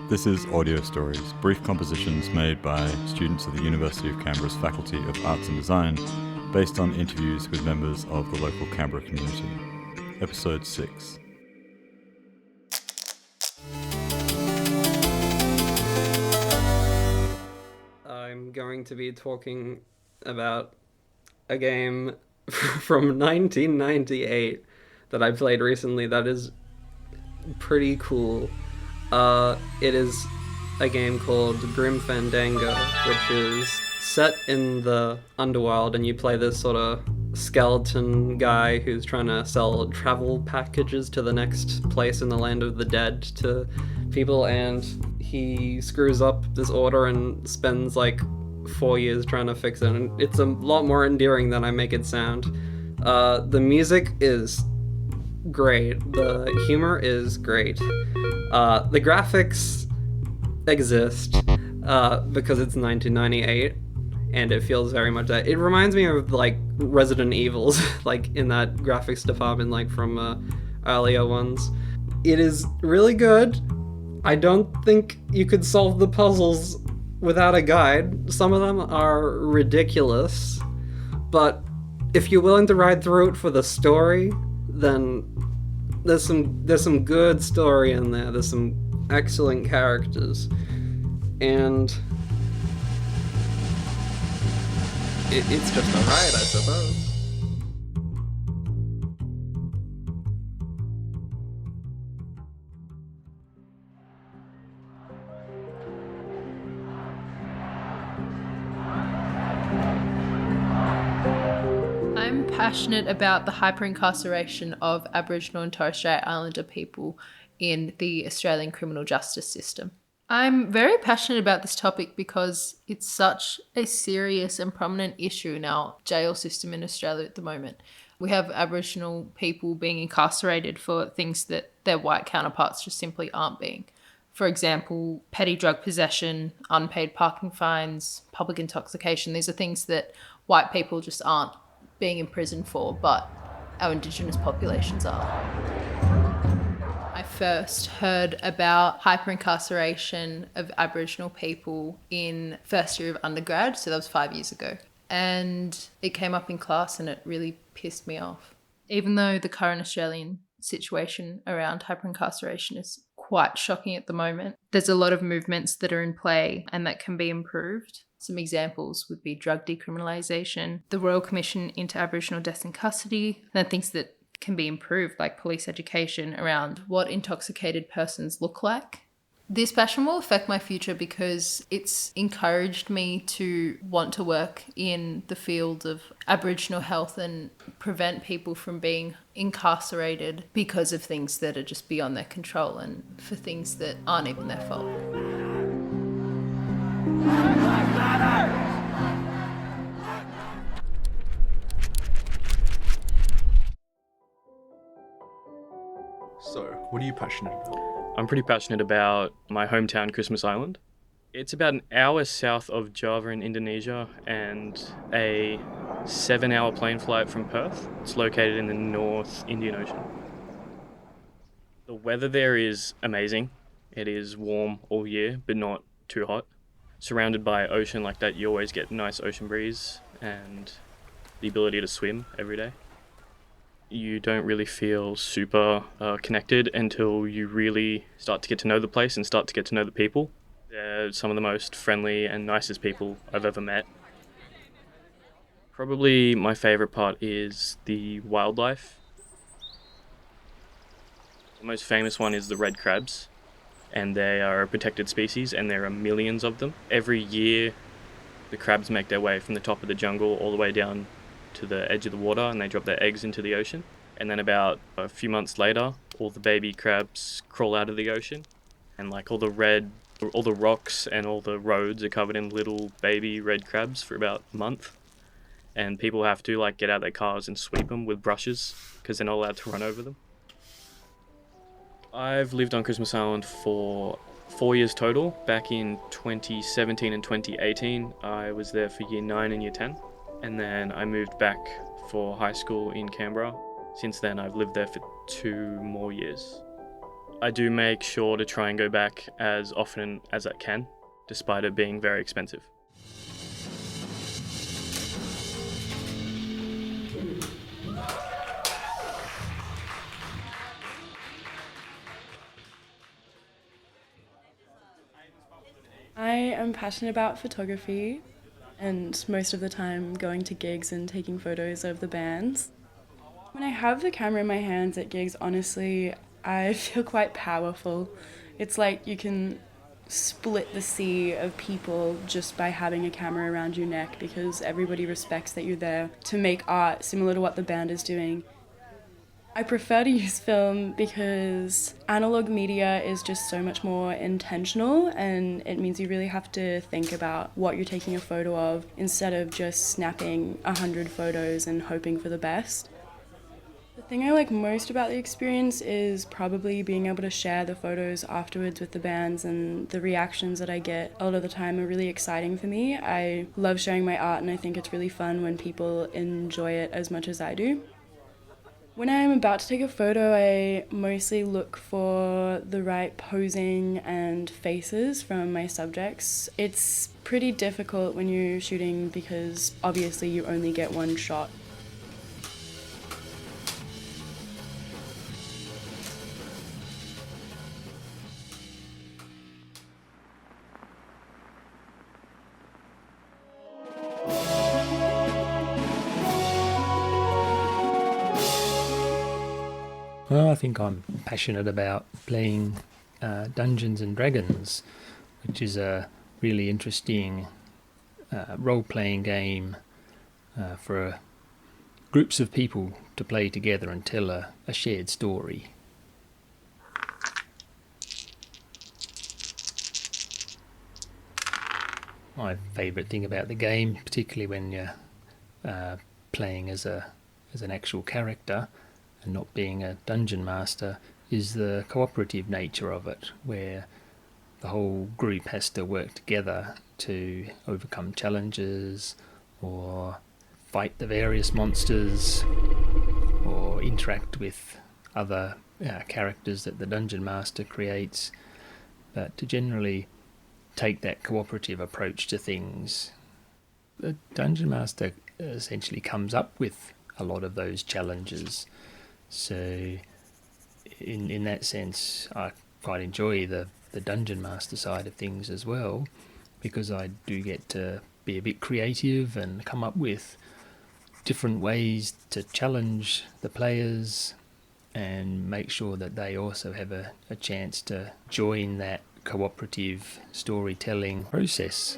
This is Audio Stories, brief compositions made by students of the University of Canberra's Faculty of Arts and Design, based on interviews with members of the local Canberra community. Episode 6. I'm going to be talking about a game from 1998 that I played recently that is pretty cool. It is a game called Grim Fandango, which is set in the underworld, and you play this sort of skeleton guy who's trying to sell travel packages to the next place in the land of the dead to people, and he screws up this order and spends like 4 years trying to fix it, and it's a lot more endearing than I make it sound. The music is great. The humor is great. The graphics exist because it's 1998 and it feels very much that. It reminds me of like Resident Evils, like in that graphics department, like from earlier ones. It is really good. I don't think you could solve the puzzles without a guide. Some of them are ridiculous, but if you're willing to ride through it for the story, then there's some good story in there. There's some excellent characters, and it's just a ride, I suppose. I'm passionate about the hyper-incarceration of Aboriginal and Torres Strait Islander people in the Australian criminal justice system. I'm very passionate about this topic because it's such a serious and prominent issue in our jail system in Australia at the moment. We have Aboriginal people being incarcerated for things that their white counterparts just simply aren't being. For example, petty drug possession, unpaid parking fines, public intoxication. These are things that white people just aren't being imprisoned for, but our Indigenous populations are. I first heard about hyper-incarceration of Aboriginal people in first year of undergrad, so that was 5 years ago. And it came up in class and it really pissed me off. Even though the current Australian situation around hyper-incarceration is quite shocking at the moment, there's a lot of movements that are in play and that can be improved. Some examples would be drug decriminalisation, the Royal Commission into Aboriginal Deaths in Custody, and things that can be improved, like police education around what intoxicated persons look like. This passion will affect my future because it's encouraged me to want to work in the field of Aboriginal health and prevent people from being incarcerated because of things that are just beyond their control and for things that aren't even their fault. So, what are you passionate about? I'm pretty passionate about my hometown, Christmas Island. It's about an hour south of Java in Indonesia and a 7-hour plane flight from Perth. It's located in the North Indian Ocean. The weather there is amazing. It is warm all year, but not too hot. Surrounded by ocean like that, you always get a nice ocean breeze and the ability to swim every day. You don't really feel super connected until you really start to get to know the place and start to get to know the people. They're some of the most friendly and nicest people I've ever met. Probably my favourite part is the wildlife. The most famous one is the red crabs, and they are a protected species and there are millions of them. Every year the crabs make their way from the top of the jungle all the way down to the edge of the water and they drop their eggs into the ocean. And then about a few months later, all the baby crabs crawl out of the ocean and like all the rocks and all the roads are covered in little baby red crabs for about a month. And people have to like get out their cars and sweep them with brushes because they're not allowed to run over them. I've lived on Christmas Island for 4 years total. Back in 2017 and 2018, I was there for year 9 and year 10. And then I moved back for high school in Canberra. Since then, I've lived there for 2 more years. I do make sure to try and go back as often as I can, despite it being very expensive. I am passionate about photography and most of the time going to gigs and taking photos of the bands. When I have the camera in my hands at gigs, honestly, I feel quite powerful. It's like you can split the sea of people just by having a camera around your neck because everybody respects that you're there to make art similar to what the band is doing. I prefer to use film because analog media is just so much more intentional, and it means you really have to think about what you're taking a photo of instead of just snapping 100 photos and hoping for the best. The thing I like most about the experience is probably being able to share the photos afterwards with the bands, and the reactions that I get a lot of the time are really exciting for me. I love sharing my art and I think it's really fun when people enjoy it as much as I do. When I'm about to take a photo, I mostly look for the right posing and faces from my subjects. It's pretty difficult when you're shooting because obviously you only get one shot. Well, I think I'm passionate about playing Dungeons and Dragons, which is a really interesting role-playing game for groups of people to play together and tell a shared story. My favourite thing about the game, particularly when you're playing as an actual character and not being a dungeon master, is the cooperative nature of it, where the whole group has to work together to overcome challenges or fight the various monsters or interact with other characters that the dungeon master creates, but to generally take that cooperative approach to things. The dungeon master essentially comes up with a lot of those challenges. So in that sense, I quite enjoy the dungeon master side of things as well, because I do get to be a bit creative and come up with different ways to challenge the players and make sure that they also have a chance to join that cooperative storytelling process.